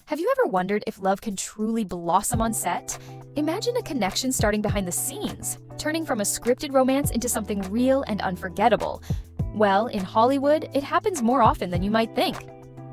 Have you ever wondered if love can truly blossom on set? Imagine a connection starting behind the scenes, turning from a scripted romance into something real and unforgettable. Well, in Hollywood, it happens more often than you might think.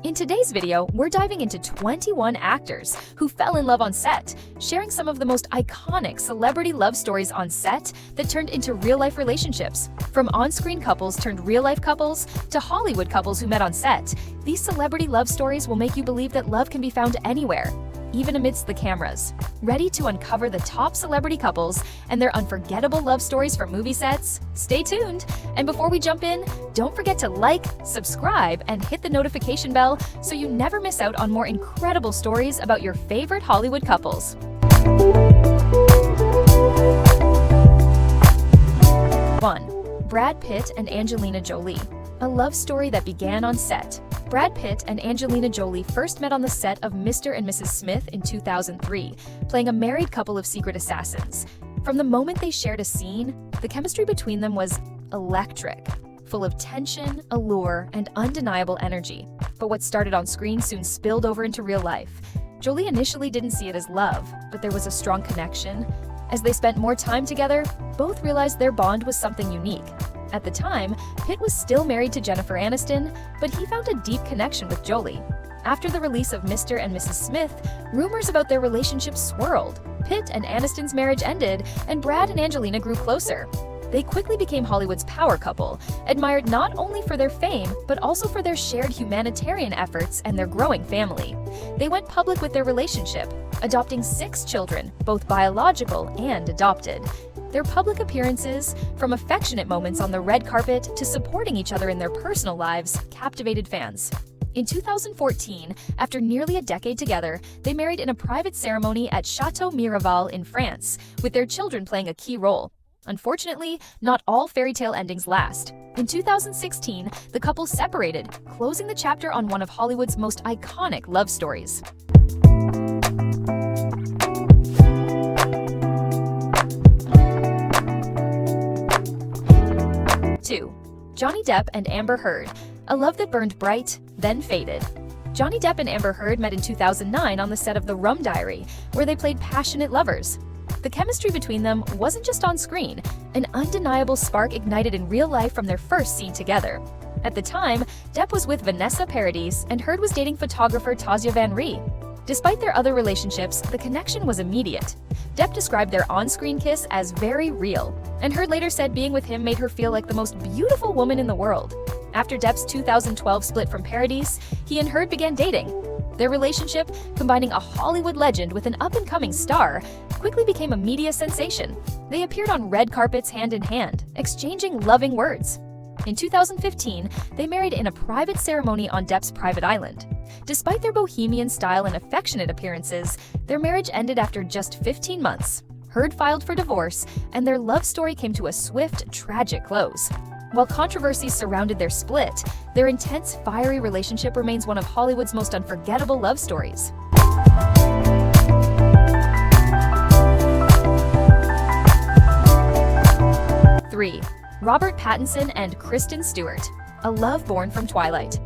In today's video, we're diving into 21 actors who fell in love on set, sharing some of the most iconic celebrity love stories on set that turned into real-life relationships. From on-screen couples turned real-life couples to Hollywood couples who met on set, these celebrity love stories will make you believe that love can be found anywhere, even amidst the cameras. Ready to uncover the top celebrity couples and their unforgettable love stories from movie sets? Stay tuned! And before we jump in, don't forget to like, subscribe, and hit the notification bell so you never miss out on more incredible stories about your favorite Hollywood couples. 1. Brad Pitt and Angelina Jolie. A love story that began on set. Brad Pitt and Angelina Jolie first met on the set of Mr. and Mrs. Smith in 2003, playing a married couple of secret assassins. From the moment they shared a scene, the chemistry between them was electric, full of tension, allure, and undeniable energy. But what started on screen soon spilled over into real life. Jolie initially didn't see it as love, but there was a strong connection. As they spent more time together, both realized their bond was something unique. At the time, Pitt was still married to Jennifer Aniston, but he found a deep connection with Jolie. After the release of Mr. and Mrs. Smith, rumors about their relationship swirled. Pitt and Aniston's marriage ended, and Brad and Angelina grew closer. They quickly became Hollywood's power couple, admired not only for their fame, but also for their shared humanitarian efforts and their growing family. They went public with their relationship, adopting 6 children, both biological and adopted. Their public appearances, from affectionate moments on the red carpet to supporting each other in their personal lives, captivated fans. In 2014, after nearly a decade together, they married in a private ceremony at Chateau Miraval in France, with their children playing a key role. Unfortunately, not all fairy tale endings last. In 2016, the couple separated, closing the chapter on one of Hollywood's most iconic love stories. 2. Johnny Depp and Amber Heard. A love that burned bright, then faded. Johnny Depp and Amber Heard met in 2009 on the set of The Rum Diary, where they played passionate lovers. The chemistry between them wasn't just on screen. An undeniable spark ignited in real life from their first scene together. At the time, Depp was with Vanessa Paradis and Heard was dating photographer Tazia Van Rie. Despite their other relationships, the connection was immediate. Depp described their on-screen kiss as very real, and Heard later said being with him made her feel like the most beautiful woman in the world. After Depp's 2012 split from Paradis, he and Heard began dating. Their relationship, combining a Hollywood legend with an up-and-coming star, quickly became a media sensation. They appeared on red carpets hand in hand, exchanging loving words. In 2015, they married in a private ceremony on Depp's private island. Despite their bohemian style and affectionate appearances, their marriage ended after just 15 months. Heard filed for divorce, and their love story came to a swift, tragic close. While controversies surrounded their split, their intense, fiery relationship remains one of Hollywood's most unforgettable love stories. 3. Robert Pattinson and Kristen Stewart. A love born from Twilight.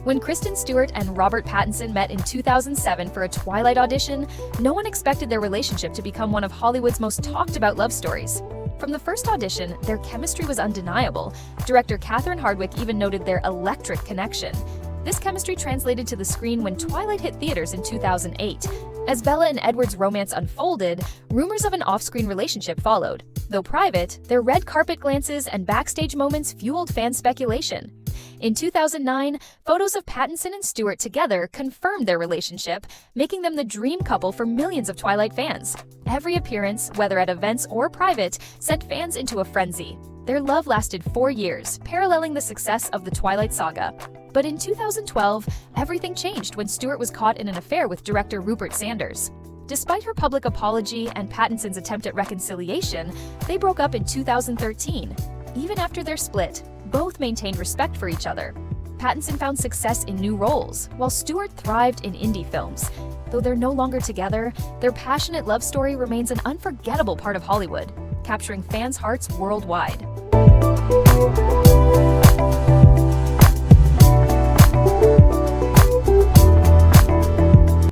When Kristen Stewart and Robert Pattinson met in 2007 for a Twilight audition, no one expected their relationship to become one of Hollywood's most talked-about love stories. From the first audition, their chemistry was undeniable. Director Catherine Hardwicke even noted their electric connection. This chemistry translated to the screen when Twilight hit theaters in 2008. As Bella and Edward's romance unfolded, rumors of an off-screen relationship followed. Though private, their red carpet glances and backstage moments fueled fan speculation. In 2009, photos of Pattinson and Stewart together confirmed their relationship, making them the dream couple for millions of Twilight fans. Every appearance, whether at events or private, sent fans into a frenzy. Their love lasted 4 years, paralleling the success of the Twilight saga. But in 2012, everything changed when Stewart was caught in an affair with director Rupert Sanders. Despite her public apology and Pattinson's attempt at reconciliation, they broke up in 2013. Even after their split, both maintained respect for each other. Pattinson found success in new roles, while Stewart thrived in indie films. Though they're no longer together, their passionate love story remains an unforgettable part of Hollywood, capturing fans' hearts worldwide.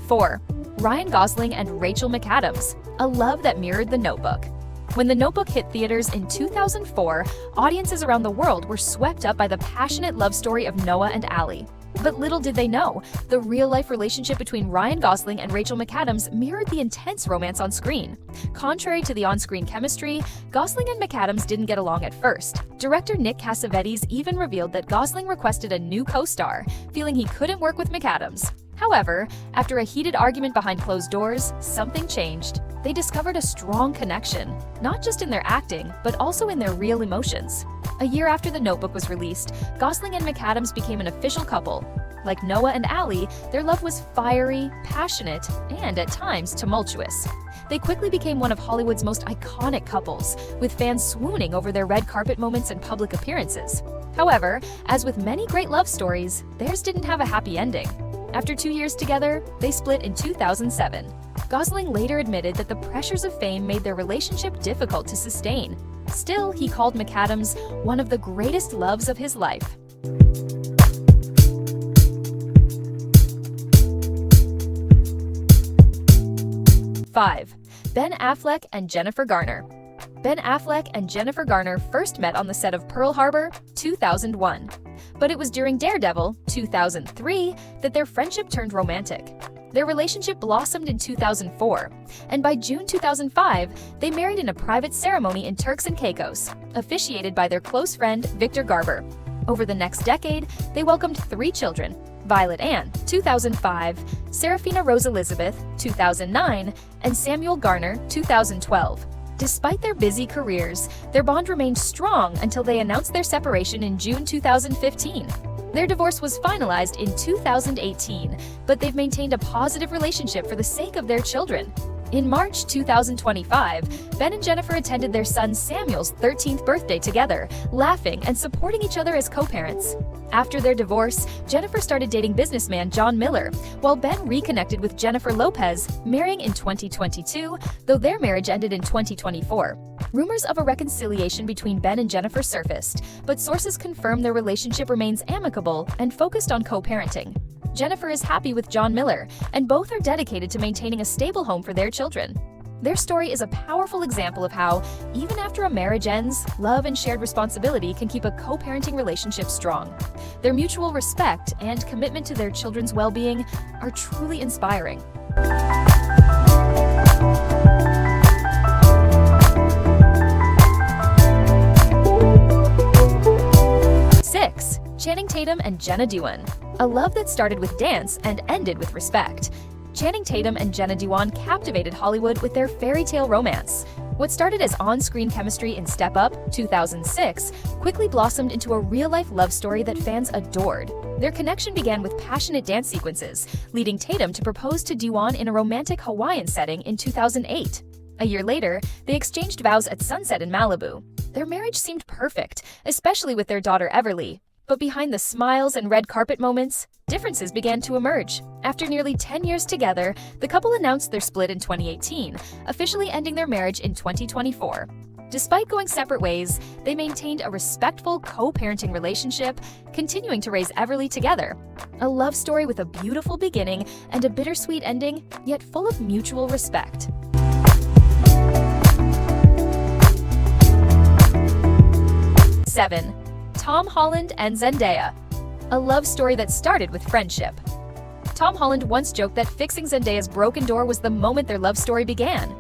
4. Ryan Gosling and Rachel McAdams, a love that mirrored The Notebook. When The Notebook hit theaters in 2004, audiences around the world were swept up by the passionate love story of Noah and Allie. But little did they know, the real-life relationship between Ryan Gosling and Rachel McAdams mirrored the intense romance on screen. Contrary to the on-screen chemistry, Gosling and McAdams didn't get along at first. Director Nick Cassavetes even revealed that Gosling requested a new co-star, feeling he couldn't work with McAdams. However, after a heated argument behind closed doors, something changed. They discovered a strong connection, not just in their acting, but also in their real emotions. A year after The Notebook was released, Gosling and McAdams became an official couple. Like Noah and Allie, their love was fiery, passionate, and at times tumultuous. They quickly became one of Hollywood's most iconic couples, with fans swooning over their red carpet moments and public appearances. However, as with many great love stories, theirs didn't have a happy ending. After 2 years together, they split in 2007. Gosling later admitted that the pressures of fame made their relationship difficult to sustain. Still, he called McAdams one of the greatest loves of his life. 5. Ben Affleck and Jennifer Garner. Ben Affleck and Jennifer Garner first met on the set of Pearl Harbor, 2001. But it was during Daredevil, 2003, that their friendship turned romantic. Their relationship blossomed in 2004, and by June 2005, they married in a private ceremony in Turks and Caicos, officiated by their close friend Victor Garber. Over the next decade, they welcomed 3 children: Violet Ann, 2005, Serafina Rose Elizabeth, 2009, and Samuel Garner, 2012. Despite their busy careers, their bond remained strong until they announced their separation in June 2015. Their divorce was finalized in 2018, but they've maintained a positive relationship for the sake of their children. In March 2025, Ben and Jennifer attended their son Samuel's 13th birthday together, laughing and supporting each other as co-parents. After their divorce, Jennifer started dating businessman John Miller, while Ben reconnected with Jennifer Lopez, marrying in 2022, though their marriage ended in 2024. Rumors of a reconciliation between Ben and Jennifer surfaced, but sources confirm their relationship remains amicable and focused on co-parenting. Jennifer is happy with John Miller, and both are dedicated to maintaining a stable home for their children. Their story is a powerful example of how, even after a marriage ends, love and shared responsibility can keep a co-parenting relationship strong. Their mutual respect and commitment to their children's well-being are truly inspiring. 6. Channing Tatum and Jenna Dewan. A love that started with dance and ended with respect. Channing Tatum and Jenna Dewan captivated Hollywood with their fairy tale romance. What started as on-screen chemistry in Step Up, 2006, quickly blossomed into a real-life love story that fans adored. Their connection began with passionate dance sequences, leading Tatum to propose to Dewan in a romantic Hawaiian setting in 2008. A year later, they exchanged vows at sunset in Malibu. Their marriage seemed perfect, especially with their daughter Everly. But behind the smiles and red carpet moments, differences began to emerge. After nearly 10 years together, the couple announced their split in 2018, officially ending their marriage in 2024. Despite going separate ways, they maintained a respectful co-parenting relationship, continuing to raise Everly together. A love story with a beautiful beginning and a bittersweet ending, yet full of mutual respect. 7. Tom Holland and Zendaya. A love story that started with friendship. Tom Holland once joked that fixing Zendaya's broken door was the moment their love story began.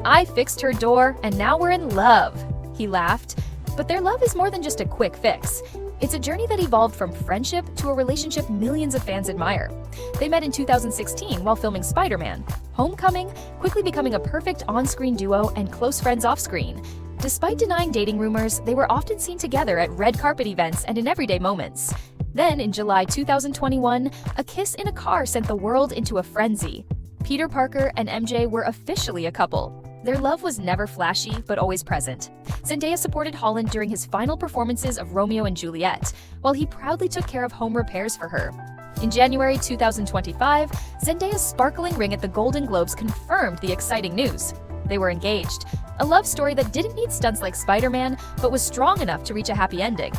"I fixed her door, and now we're in love," he laughed. But their love is more than just a quick fix. It's a journey that evolved from friendship to a relationship millions of fans admire. They met in 2016 while filming Spider-Man: Homecoming, quickly becoming a perfect on-screen duo and close friends off-screen. Despite denying dating rumors, they were often seen together at red carpet events and in everyday moments. Then, in July 2021, a kiss in a car sent the world into a frenzy. Peter Parker and MJ were officially a couple. Their love was never flashy, but always present. Zendaya supported Holland during his final performances of Romeo and Juliet, while he proudly took care of home repairs for her. In January 2025, Zendaya's sparkling ring at the Golden Globes confirmed the exciting news. They were engaged, a love story that didn't need stunts like Spider-Man, but was strong enough to reach a happy ending.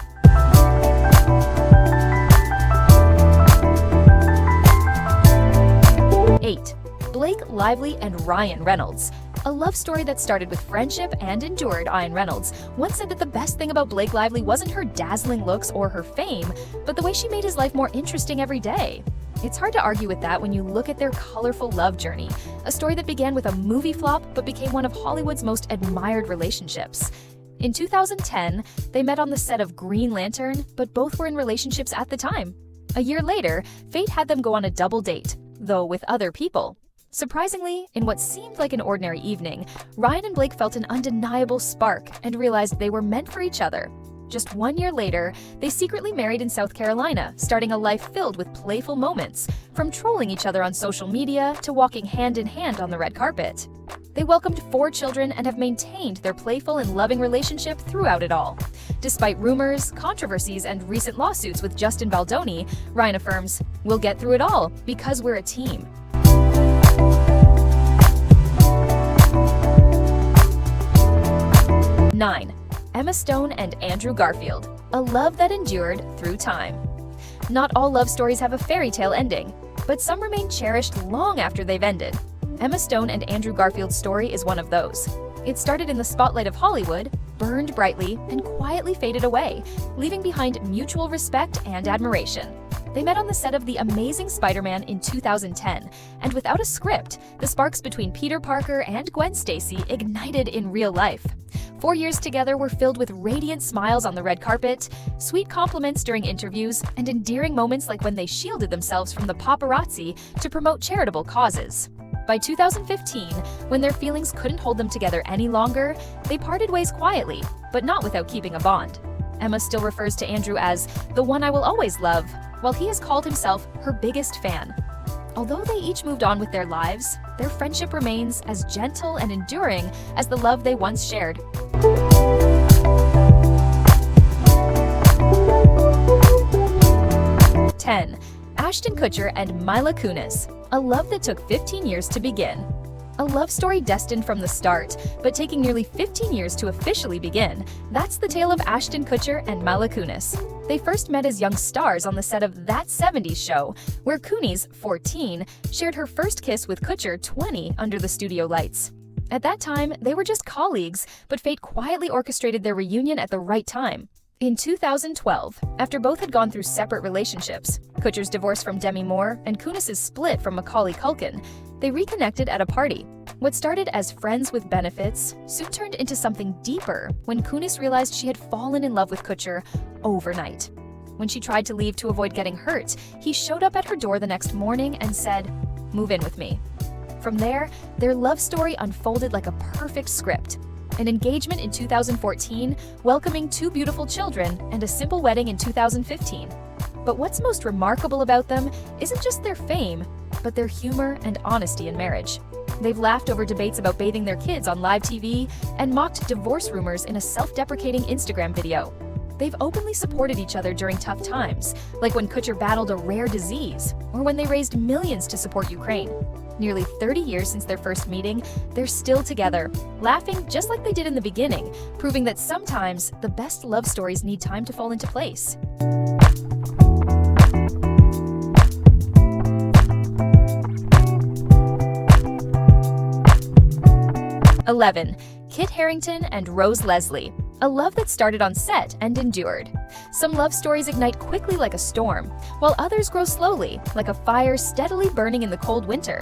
8. Blake Lively and Ryan Reynolds. A love story that started with friendship and endured. Ryan Reynolds once said that the best thing about Blake Lively wasn't her dazzling looks or her fame, but the way she made his life more interesting every day. It's hard to argue with that when you look at their colorful love journey, a story that began with a movie flop but became one of Hollywood's most admired relationships. In 2010, they met on the set of Green Lantern, but both were in relationships at the time. A year later, fate had them go on a double date, though with other people. Surprisingly, in what seemed like an ordinary evening, Ryan and Blake felt an undeniable spark and realized they were meant for each other. Just 1 year later, they secretly married in South Carolina, starting a life filled with playful moments, from trolling each other on social media to walking hand in hand on the red carpet. They welcomed 4 children and have maintained their playful and loving relationship throughout it all. Despite rumors, controversies, and recent lawsuits with Justin Baldoni, Ryan affirms, "We'll get through it all because we're a team." 9. Emma Stone and Andrew Garfield. A love that endured through time. Not all love stories have a fairy tale ending, but some remain cherished long after they've ended. Emma Stone and Andrew Garfield's story is one of those. It started in the spotlight of Hollywood, burned brightly, and quietly faded away, leaving behind mutual respect and admiration. They met on the set of The Amazing Spider-Man in 2010, and without a script, the sparks between Peter Parker and Gwen Stacy ignited in real life. 4 years together were filled with radiant smiles on the red carpet, sweet compliments during interviews, and endearing moments like when they shielded themselves from the paparazzi to promote charitable causes. By 2015, when their feelings couldn't hold them together any longer, they parted ways quietly, but not without keeping a bond. Emma still refers to Andrew as the one I will always love, while he has called himself her biggest fan. Although they each moved on with their lives, their friendship remains as gentle and enduring as the love they once shared. 10. Ashton Kutcher and Mila Kunis. A love that took 15 years to begin. A love story destined from the start, but taking nearly 15 years to officially begin. That's the tale of Ashton Kutcher and Mila Kunis. They first met as young stars on the set of That 70s Show, where Kunis, 14, shared her first kiss with Kutcher, 20, under the studio lights. At that time, they were just colleagues, but fate quietly orchestrated their reunion at the right time. In 2012, after both had gone through separate relationships, Kutcher's divorce from Demi Moore and Kunis's split from Macaulay Culkin, they reconnected at a party. What started as friends with benefits soon turned into something deeper when Kunis realized she had fallen in love with Kutcher overnight. When she tried to leave to avoid getting hurt, he showed up at her door the next morning and said, "Move in with me." From there, their love story unfolded like a perfect script. An engagement in 2014, welcoming 2 beautiful children, and a simple wedding in 2015. But what's most remarkable about them isn't just their fame, but their humor and honesty in marriage. They've laughed over debates about bathing their kids on live TV and mocked divorce rumors in a self-deprecating Instagram video. They've openly supported each other during tough times, like when Kutcher battled a rare disease, or when they raised millions to support Ukraine. Nearly 30 years since their first meeting, they're still together, laughing just like they did in the beginning, proving that sometimes the best love stories need time to fall into place. 11. Kit Harington and Rose Leslie. A love that started on set and endured. Some love stories ignite quickly like a storm, while others grow slowly, like a fire steadily burning in the cold winter.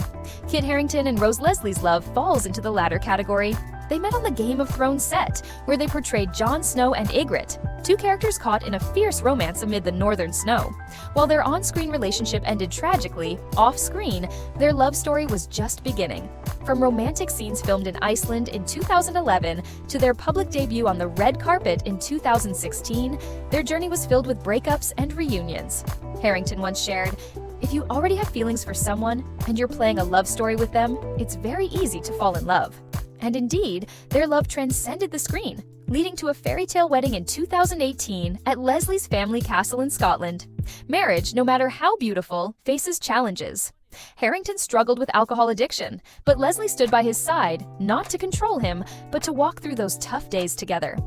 Kit Harington and Rose Leslie's love falls into the latter category. They met on the Game of Thrones set, where they portrayed Jon Snow and Ygritte, 2 characters caught in a fierce romance amid the northern snow. While their on-screen relationship ended tragically, off-screen, their love story was just beginning. From romantic scenes filmed in Iceland in 2011 to their public debut on the red carpet in 2016, their journey was filled with breakups and reunions. Harrington once shared, "If you already have feelings for someone and you're playing a love story with them, it's very easy to fall in love." And indeed, their love transcended the screen, leading to a fairy tale wedding in 2018 at Leslie's family castle in Scotland. Marriage, no matter how beautiful, faces challenges. Harrington struggled with alcohol addiction, but Leslie stood by his side, not to control him, but to walk through those tough days together.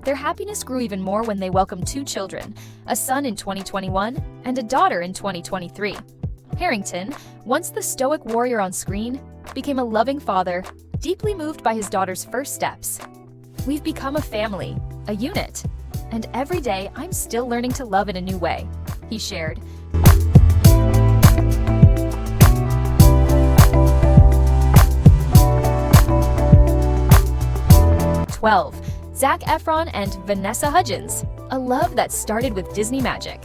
Their happiness grew even more when they welcomed 2 children, a son in 2021 and a daughter in 2023. Harrington, once the stoic warrior on screen, became a loving father, deeply moved by his daughter's first steps. "We've become a family, a unit, and every day I'm still learning to love in a new way," he shared. 12. Zac Efron and Vanessa Hudgens, a love that started with Disney magic.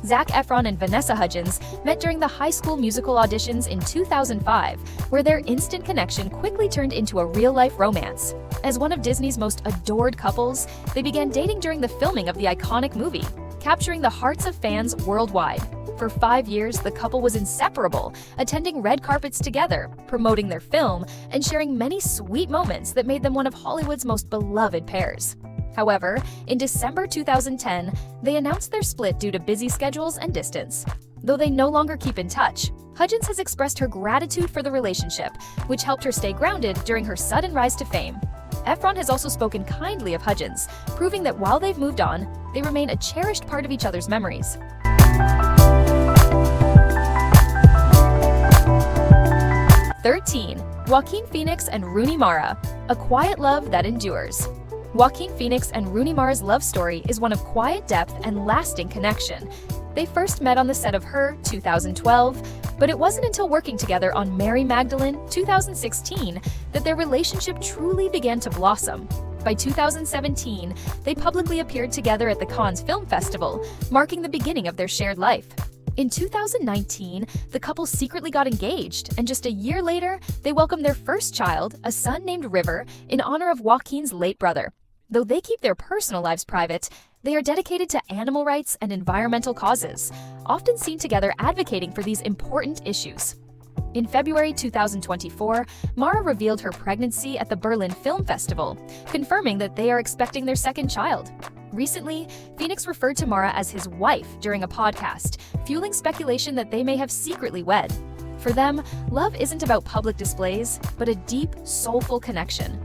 Zac Efron and Vanessa Hudgens met during the High School Musical auditions in 2005, where their instant connection quickly turned into a real-life romance. As one of Disney's most adored couples, they began dating during the filming of the iconic movie, capturing the hearts of fans worldwide. For 5 years, the couple was inseparable, attending red carpets together, promoting their film, and sharing many sweet moments that made them one of Hollywood's most beloved pairs. However, in December 2010, they announced their split due to busy schedules and distance. Though they no longer keep in touch, Hudgens has expressed her gratitude for the relationship, which helped her stay grounded during her sudden rise to fame. Efron has also spoken kindly of Hudgens, proving that while they've moved on, they remain a cherished part of each other's memories. 13. Joaquin Phoenix and Rooney Mara, a quiet love that endures. Joaquin Phoenix and Rooney Mara's love story is one of quiet depth and lasting connection. They first met on the set of Her, 2012, but it wasn't until working together on Mary Magdalene, 2016, that their relationship truly began to blossom. By 2017, they publicly appeared together at the Cannes Film Festival, marking the beginning of their shared life. In 2019, the couple secretly got engaged, and just a year later, they welcomed their first child, a son named River, in honor of Joaquin's late brother. Though they keep their personal lives private, they are dedicated to animal rights and environmental causes, often seen together advocating for these important issues. In February 2024, Mara revealed her pregnancy at the Berlin Film Festival, confirming that they are expecting their second child. Recently, Phoenix referred to Mara as his wife during a podcast, fueling speculation that they may have secretly wed. For them, love isn't about public displays, but a deep, soulful connection.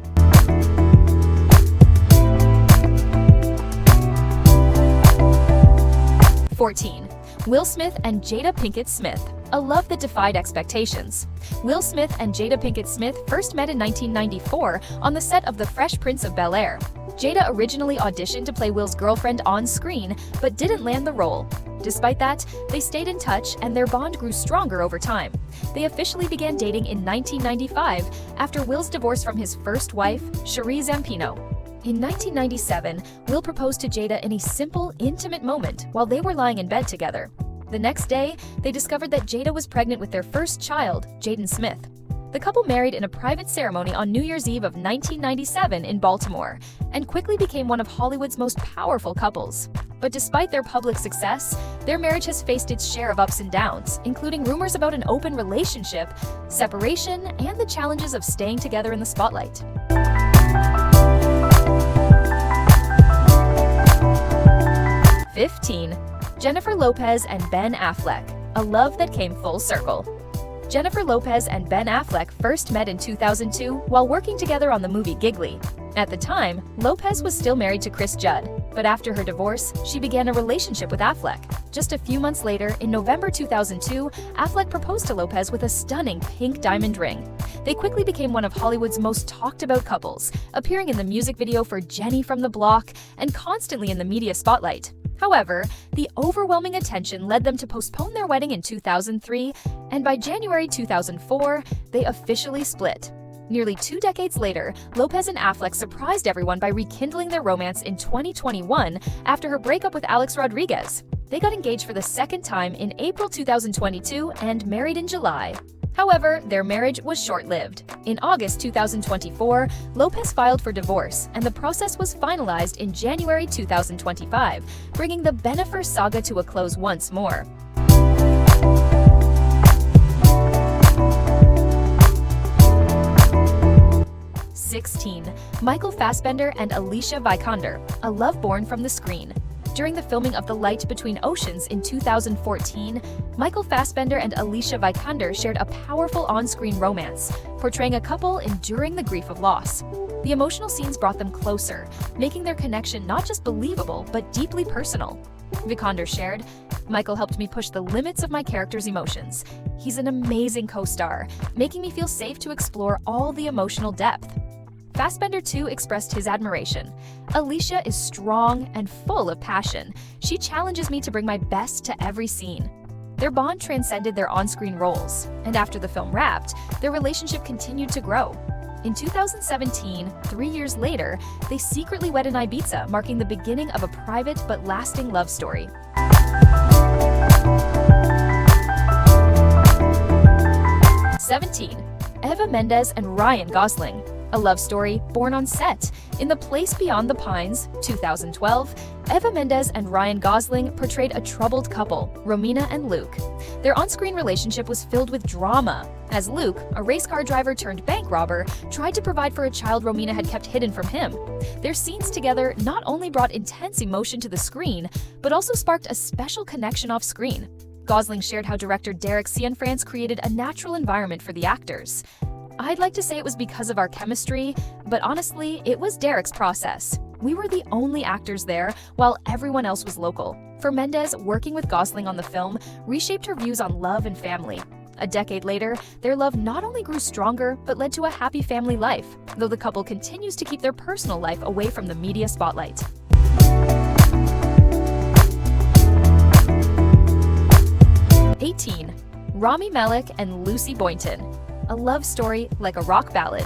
14. Will Smith and Jada Pinkett Smith, a love that defied expectations. Will Smith and Jada Pinkett Smith first met in 1994 on the set of The Fresh Prince of Bel-Air. Jada originally auditioned to play Will's girlfriend on screen, but didn't land the role. Despite that, they stayed in touch and their bond grew stronger over time. They officially began dating in 1995 after Will's divorce from his first wife, Cherie Zampino. In 1997, Will proposed to Jada in a simple, intimate moment while they were lying in bed together. The next day, they discovered that Jada was pregnant with their first child, Jaden Smith. The couple married in a private ceremony on New Year's Eve of 1997 in Baltimore, and quickly became one of Hollywood's most powerful couples. But despite their public success, their marriage has faced its share of ups and downs, including rumors about an open relationship, separation, and the challenges of staying together in the spotlight. 15. Jennifer Lopez and Ben Affleck, a love that came full circle. Jennifer Lopez and Ben Affleck first met in 2002 while working together on the movie Giggly. At the time, Lopez was still married to Chris Judd, but after her divorce, she began a relationship with Affleck. Just a few months later, in November 2002, Affleck proposed to Lopez with a stunning pink diamond ring. They quickly became one of Hollywood's most talked-about couples, appearing in the music video for Jenny from the Block and constantly in the media spotlight. However, the overwhelming attention led them to postpone their wedding in 2003, and by January 2004, they officially split. Nearly 2 decades later, Lopez and Affleck surprised everyone by rekindling their romance in 2021 after her breakup with Alex Rodriguez. They got engaged for the second time in April 2022 and married in July. However, their marriage was short-lived. In August 2024, Lopez filed for divorce, and the process was finalized in January 2025, bringing the Bennifer saga to a close once more. 16. Michael Fassbender and Alicia Vikander, a love born from the screen. During the filming of The Light Between Oceans in 2014, Michael Fassbender and Alicia Vikander shared a powerful on-screen romance, portraying a couple enduring the grief of loss. The emotional scenes brought them closer, making their connection not just believable, but deeply personal. Vikander shared, Michael helped me push the limits of my character's emotions. He's an amazing co-star, making me feel safe to explore all the emotional depth. Fassbender too expressed his admiration. Alicia is strong and full of passion. She challenges me to bring my best to every scene. Their bond transcended their on-screen roles, and after the film wrapped, their relationship continued to grow. In 2017, 3 years later, they secretly wed in Ibiza, marking the beginning of a private but lasting love story. 17. Eva Mendes and Ryan Gosling. A love story born on set. In The Place Beyond the Pines, 2012, Eva Mendes and Ryan Gosling portrayed a troubled couple, Romina and Luke. Their on-screen relationship was filled with drama, as Luke, a race car driver turned bank robber, tried to provide for a child Romina had kept hidden from him. Their scenes together not only brought intense emotion to the screen, but also sparked a special connection off-screen. Gosling shared how director Derek Cianfrance created a natural environment for the actors. I'd like to say it was because of our chemistry, but honestly, it was Derek's process. We were the only actors there, while everyone else was local. For Mendes, working with Gosling on the film reshaped her views on love and family. A decade later, their love not only grew stronger, but led to a happy family life, though the couple continues to keep their personal life away from the media spotlight. 18. Rami Malek and Lucy Boynton. A love story like a rock ballad.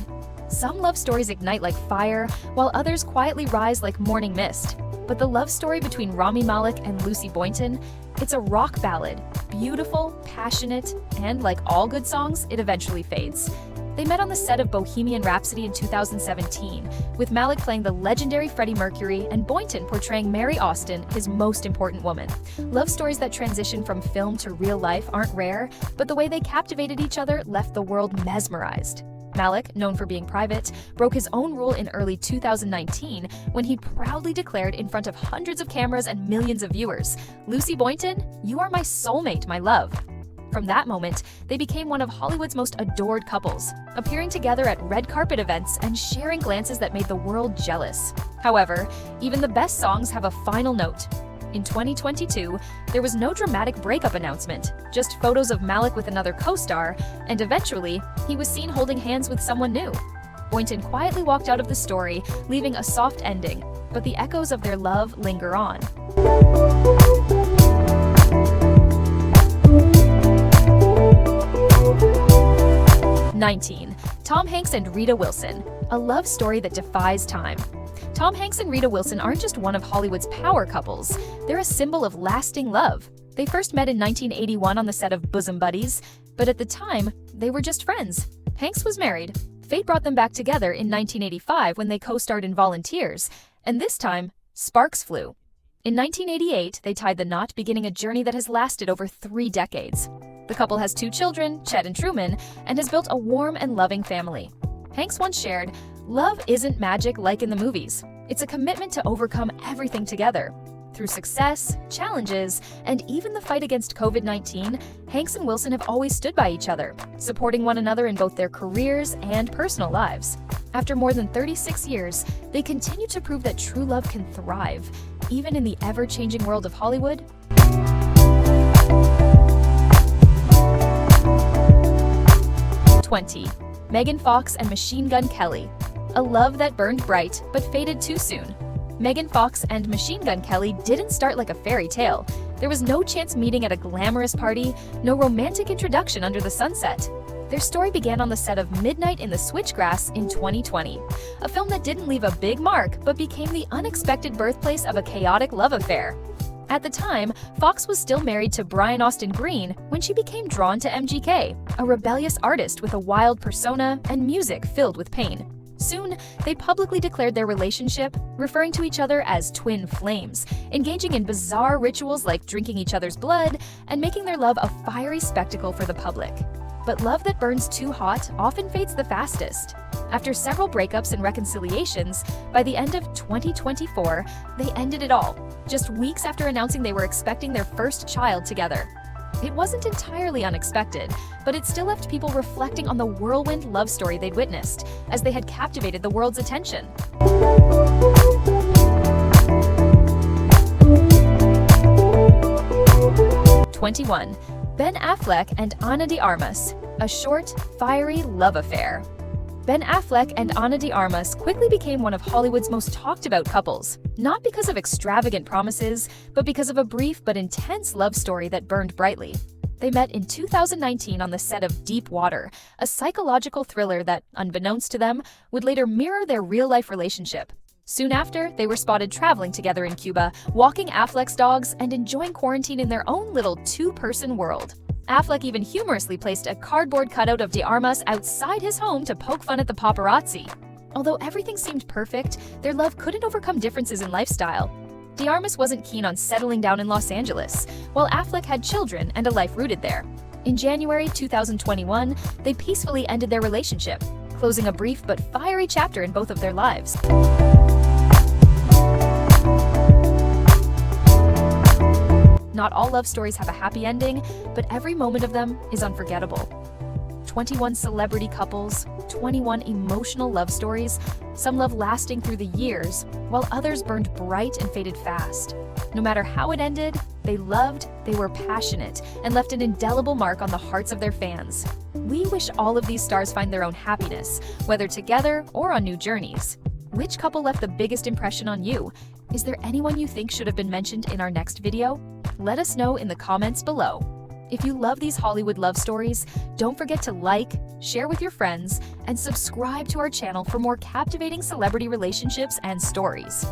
Some love stories ignite like fire, while others quietly rise like morning mist. But the love story between Rami Malek and Lucy Boynton, it's a rock ballad. Beautiful, passionate, and like all good songs, it eventually fades. They met on the set of Bohemian Rhapsody in 2017, with Malek playing the legendary Freddie Mercury and Boynton portraying Mary Austin, his most important woman. Love stories that transition from film to real life aren't rare, but the way they captivated each other left the world mesmerized. Malek, known for being private, broke his own rule in early 2019 when he proudly declared in front of hundreds of cameras and millions of viewers, "Lucy Boynton, you are my soulmate, my love." From that moment, they became one of Hollywood's most adored couples, appearing together at red carpet events and sharing glances that made the world jealous. However, even the best songs have a final note. In 2022, there was no dramatic breakup announcement, just photos of Malek with another co-star, and eventually, he was seen holding hands with someone new. Boynton quietly walked out of the story, leaving a soft ending, but the echoes of their love linger on. 19. Tom Hanks and Rita Wilson. A love story that defies time. Tom Hanks and Rita Wilson aren't just one of Hollywood's power couples, they're a symbol of lasting love. They first met in 1981 on the set of Bosom Buddies, but at the time, they were just friends. Hanks was married. Fate brought them back together in 1985 when they co-starred in Volunteers, and this time, sparks flew. In 1988, they tied the knot, beginning a journey that has lasted over 3 decades. The couple has 2 children, Chet and Truman, and has built a warm and loving family. Hanks once shared, "Love isn't magic like in the movies. It's a commitment to overcome everything together." Through success, challenges, and even the fight against COVID-19, Hanks and Wilson have always stood by each other, supporting one another in both their careers and personal lives. After more than 36 years, they continue to prove that true love can thrive, even in the ever-changing world of Hollywood. 20. Megan Fox and Machine Gun Kelly. A love that burned bright, but faded too soon. Megan Fox and Machine Gun Kelly didn't start like a fairy tale. There was no chance meeting at a glamorous party, no romantic introduction under the sunset. Their story began on the set of Midnight in the Switchgrass in 2020, a film that didn't leave a big mark but became the unexpected birthplace of a chaotic love affair. At the time, Fox was still married to Brian Austin Green when she became drawn to MGK, a rebellious artist with a wild persona and music filled with pain. Soon, they publicly declared their relationship, referring to each other as twin flames, engaging in bizarre rituals like drinking each other's blood and making their love a fiery spectacle for the public. But love that burns too hot often fades the fastest. After several breakups and reconciliations, by the end of 2024, they ended it all, just weeks after announcing they were expecting their first child together. It wasn't entirely unexpected, but it still left people reflecting on the whirlwind love story they'd witnessed, as they had captivated the world's attention. 20. 21. Ben Affleck and Ana de Armas, a short, fiery love affair. Ben Affleck and Ana de Armas quickly became one of Hollywood's most talked about couples, not because of extravagant promises, but because of a brief but intense love story that burned brightly. They met in 2019 on the set of Deep Water, a psychological thriller that, unbeknownst to them, would later mirror their real-life relationship. Soon after, they were spotted traveling together in Cuba, walking Affleck's dogs, and enjoying quarantine in their own little two-person world. Affleck even humorously placed a cardboard cutout of de Armas outside his home to poke fun at the paparazzi. Although everything seemed perfect, their love couldn't overcome differences in lifestyle. De Armas wasn't keen on settling down in Los Angeles, while Affleck had children and a life rooted there. In January 2021, they peacefully ended their relationship, closing a brief but fiery chapter in both of their lives. Not all love stories have a happy ending, but every moment of them is unforgettable. 21 celebrity couples, 21 emotional love stories, some love lasting through the years, while others burned bright and faded fast. No matter how it ended, they loved, they were passionate, and left an indelible mark on the hearts of their fans. We wish all of these stars find their own happiness, whether together or on new journeys. Which couple left the biggest impression on you? Is there anyone you think should have been mentioned in our next video? Let us know in the comments below. If you love these Hollywood love stories, don't forget to like, share with your friends, and subscribe to our channel for more captivating celebrity relationships and stories.